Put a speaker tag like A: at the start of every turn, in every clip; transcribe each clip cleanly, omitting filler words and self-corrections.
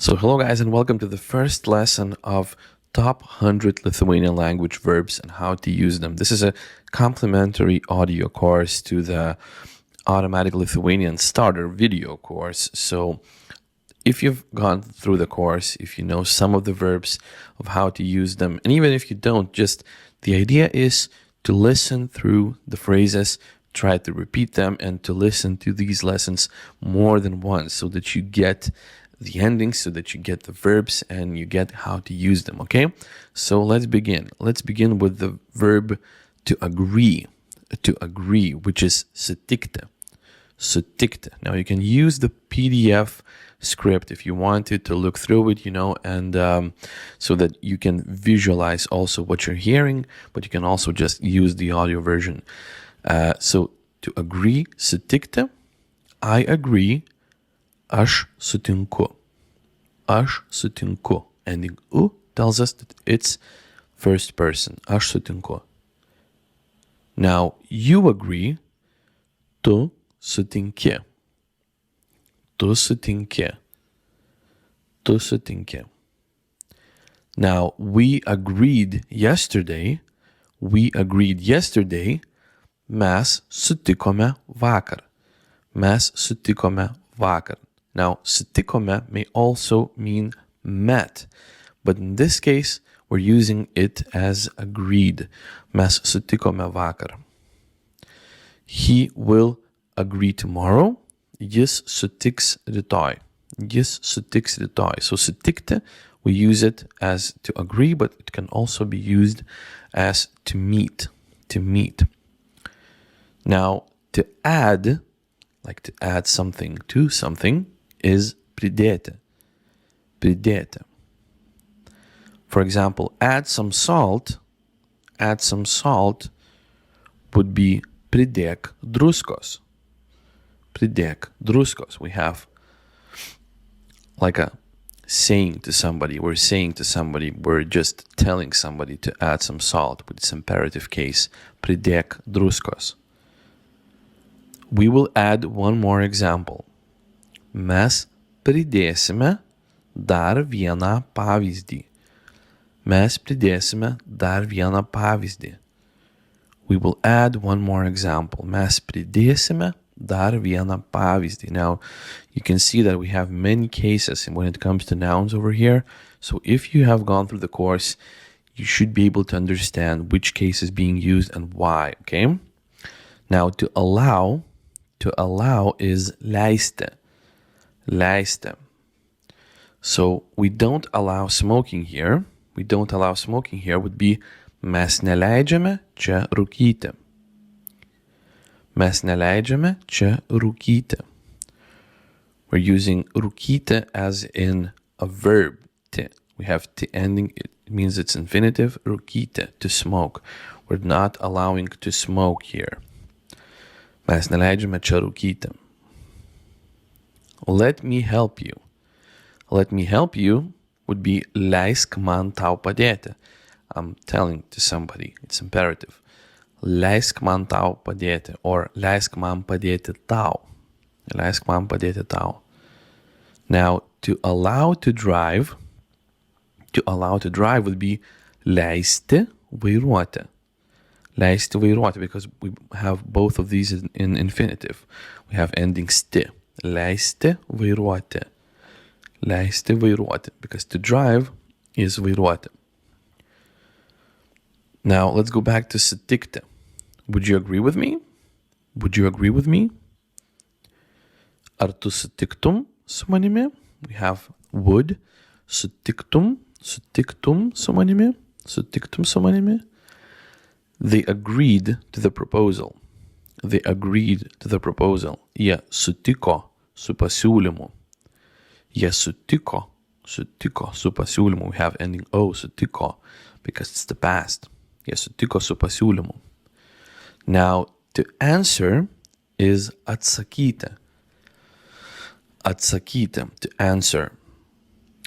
A: So hello guys and welcome to the first lesson of top 100 Lithuanian language verbs and how to use them. This is a complimentary audio course to the Automatic Lithuanian Starter video course. So if you've gone through the course, if you know some of the verbs of how to use them, and even if you don't, just the idea is to listen through the phrases, try to repeat them, and to listen to these lessons more than once so that you get the endings, so that you get the verbs and you get how to use them, okay? So let's begin. Let's begin with the verb to agree, which is sutikti. Sutikti. Now you can use the PDF script if you wanted to look through it, and so that you can visualize also what you're hearing, but you can also just use the audio version. So to agree, sutikti, I agree, aš sutinku. Aš sutinku. Ending u tells us that it's first person. Aš sutinku. Now, you agree, tu sutinki. Tu sutinki. Tu sutinki. Now, we agreed yesterday. Mes sutikome vakar. Mes sutikome vakar. Now, sutikome may also mean met, but in this case, we're using it as agreed. Mes sutikome vakar. He will agree tomorrow. Jis sutiks rytoj. Jis sutiks rytoj. So sutikti, we use it as to agree, but it can also be used as to meet. To meet. Now, to add, like to add something to something, is pridėti. Pridėti. For example, add some salt would be pridėk druskos. Pridėk druskos. We have like a saying to somebody. We're saying to somebody, we're just telling somebody to add some salt with this imperative case. Pridėk druskos. We will add one more example. Mes pridėsime dar vieną pavyzdį. Mes pridėsime dar vieną pavyzdį. We will add one more example. Mes pridėsime dar vieną pavyzdį. Now, you can see that we have many cases when it comes to nouns over here. So if you have gone through the course, you should be able to understand which case is being used and why, okay? Now, to allow is leisti. Leisti. So we don't allow smoking here. Would be mes neleidžiame čia rūkyti. Mes neleidžiame čia rūkyti. We're using rūkyti as in a verb. Ti. We have ti ending. It means it's infinitive. Rūkyti, to smoke. We're not allowing to smoke here. Mes neleidžiame čia rūkyti. Let me help you. Let me help you would be leisk man tau padėti. I'm telling to somebody. It's imperative. Leisk man tau padėti or leisk man padėti tau. Leisk man padėti tau. Now, to allow to drive would be leisti vairuoti. Leisti vairuoti, because we have both of these in infinitive. We have ending sti. Leisti vairuoti. Leisti vairuoti, because to drive is vairuoti. Now, let's go back to sutikti. Would you agree with me? Ar tu sutiktum su manimi? We have would. Sutiktum su manimi. Sutiktum su manimi. They agreed to the proposal. Jie sutiko su pasiūlymu. Jie sutiko su pasiūlymu. We have ending o, sutiko, because it's the past. Jie sutiko su pasiūlymu. Now, to answer is atsakyti. Atsakyti, to answer.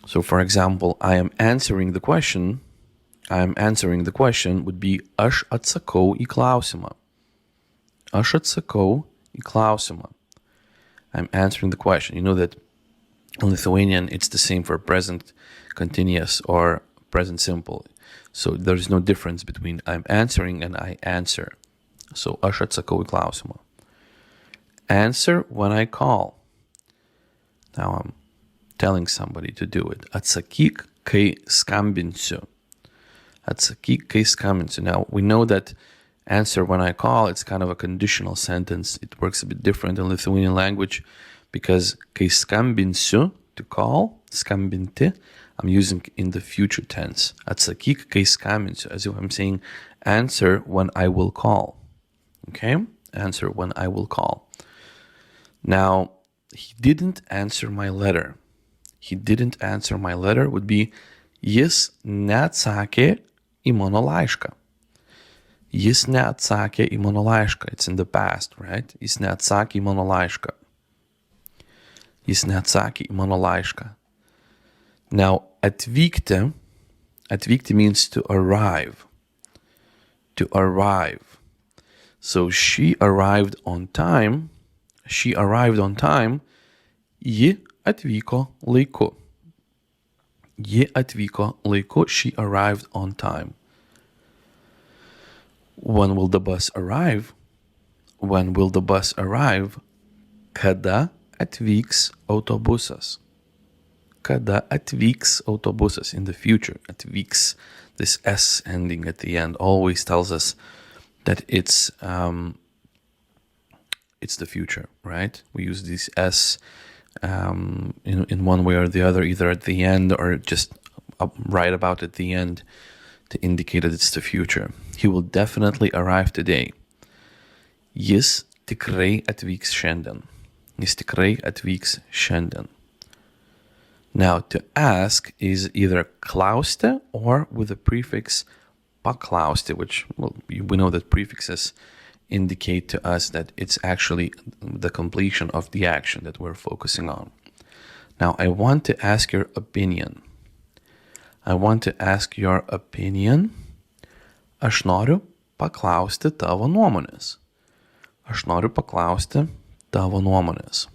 A: So, for example, I am answering the question would be aš atsakau į klausimą. Aš atsakau į klausimą. I'm answering the question. You know that In Lithuanian, it's the same for present continuous or present simple. So there's no difference between I'm answering and I answer. So aš atsakau į klausimą. Answer when I call. Now I'm telling somebody to do it. Atsakyk, kai skambinsiu. Atsakyk, kai skambinsiu. Now we know that answer when I call, it's kind of a conditional sentence. It works a bit different in Lithuanian language because kai skambinsiu, to call, skambinti, I'm using in the future tense. Atsakyk, kai skambinsiu, as if I'm saying answer when I will call. Okay? Answer when I will call. Now, he didn't answer my letter. He didn't answer my letter would be jis neatsakė į mano laišką. Jis neatsakė į mano laišką. It's in the past, right? Jis neatsakė į mano laišką. Jis neatsakė į mano laišką. Now, atvykti means to arrive. To arrive. So she arrived on time. Ji atvyko laiku. Ji atvyko laiku. She arrived on time. When will the bus arrive? When will the bus arrive? Kada atvyks autobusas? Kada atvyks autobusas? In the future, atvyks, this S ending at the end always tells us that it's the future, right? We use this S in one way or the other, either at the end or just right about at the end to indicate that it's the future. He will definitely arrive today. Jis tikrai atvyks šiandien. Jis tikrai atvyks šiandien. Now, to ask is either klausti or with the prefix paklausti, which we know that prefixes indicate to us that it's actually the completion of the action that we're focusing on. Now, I want to ask your opinion. I want to ask your opinion. Aš noriu paklausti tavo nuomonės. Aš noriu paklausti tavo nuomonės.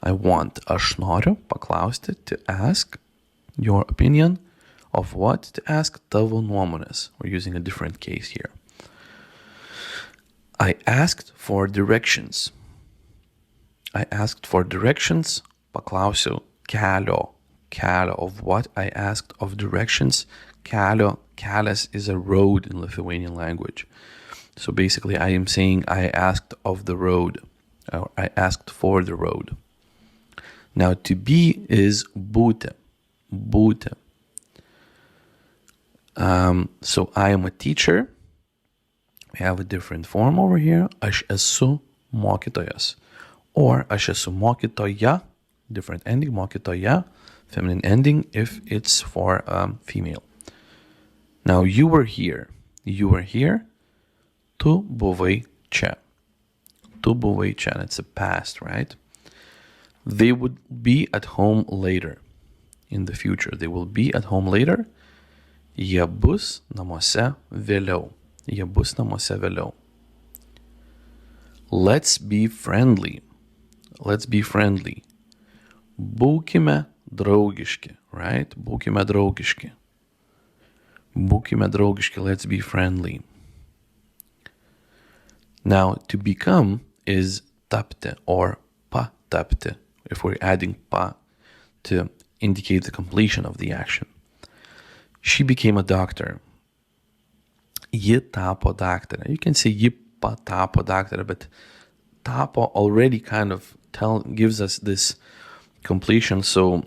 A: Aš noriu paklausti, to ask your opinion of what? To ask tavo nuomonės. We're using a different case here. I asked for directions. Paklausiau kelio. Of what? I asked of directions. Kelias is a road in Lithuanian language. So basically I am saying I asked of the road. Or I asked for the road. Now to be is būti. So I am a teacher. We have a different form over here. Aš esu mokytojas. Or aš esu mokytoja. Different ending. Mokytoja. Feminine ending if it's for female. Now you were here. Tu buvai čia. It's a past, right? They would be at home later. In the future, they will be at home later. Jie bus namuose vėliau. Let's be friendly. Būkime draugiški, right? Būkime draugiški. Let's be friendly. Now, to become is tapti or patapti, if we're adding pa to indicate the completion of the action. She became a doctor. Ji tapo daktare. You can say ji patapo daktare, but tapo already kind of gives us this completion, so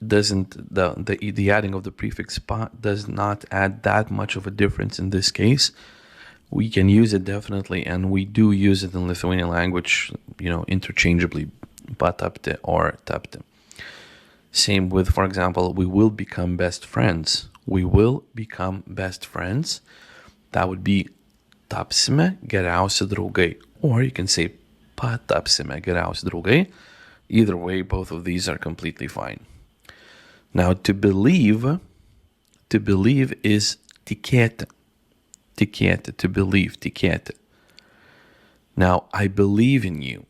A: doesn't the adding of the prefix pa does not add that much of a difference in this case. We can use it definitely, and we do use it in Lithuanian language, interchangeably, patapti or tapti. Same with, for example, we will become best friends. That would be tapsime geriausi draugai. Or you can say patapsime geriausi draugai. Either way, both of these are completely fine. Now, to believe is tikėti. To believe, tikėti. Now, I believe in you.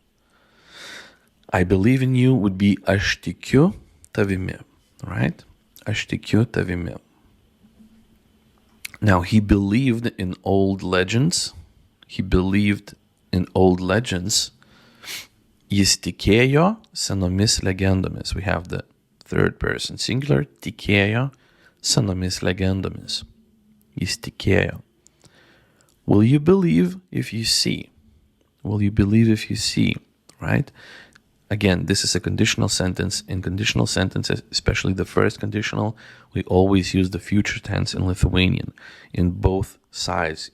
A: I believe in you would be aš tikiu tavimi, right? Aš tikiu tavimi. Now, he believed in old legends. He believed in old legends. Jis tikėjo senomis legendomis. We have the third person singular. Tikėjo senomis legendomis. Jis tikėjo. Will you believe if you see? Will you believe if you see? Right? Again, this is a conditional sentence. In conditional sentences, especially the first conditional, we always use the future tense in Lithuanian in both sides,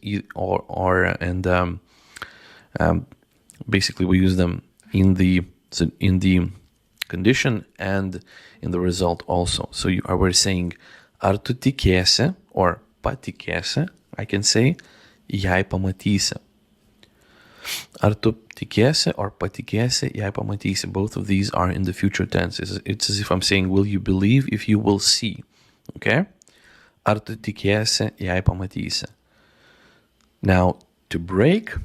A: basically we use them in the condition and in the result also. So we're saying ar tu tikėsi or patikėsi, I can say, jei pamatysi. Ar tu tikėsi or patikėsi, jei pamatysi. Both of these are in the future tense. It's as if I'm saying, will you believe if you will see? Okay? Ar tu tikėsi, jei pamatysi. Now, to break,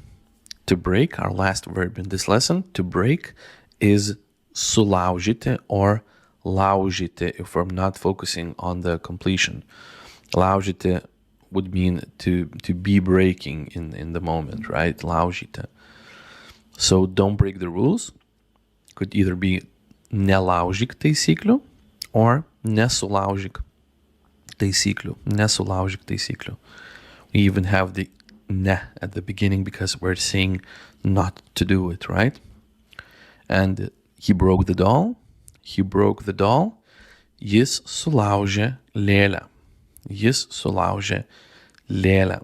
A: our last verb in this lesson, to break is sulaužyti or laužyti if we're not focusing on the completion. Laužyti would mean to be breaking in the moment, right? Laužyti. So don't break the rules. Could either be nelaužyk taisyklių or nesulaužyk taisyklių. Nesulaužyk taisyklių. We even have the ne at the beginning because we're saying not to do it, right? And he broke the doll. He broke the doll. Jis sulaužė lėlę. Jis sulaužė lėlę.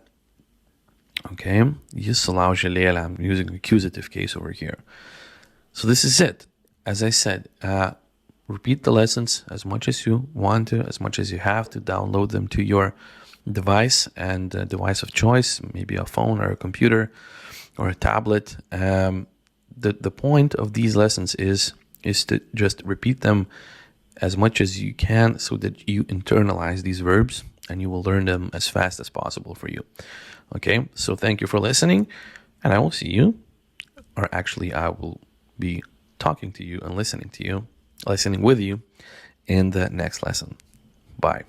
A: Okay? Jis sulaužė lėlę. I'm using accusative case over here. So this is it. As I said, repeat the lessons as much as you want to, as much as you have to. Download them to your device and device of choice, maybe a phone or a computer or a tablet. The point of these lessons is to just repeat them as much as you can so that you internalize these verbs and you will learn them as fast as possible for you. Okay, so thank you for listening, and I will see you, or actually I will be talking to you and listening with you in the next lesson. Bye.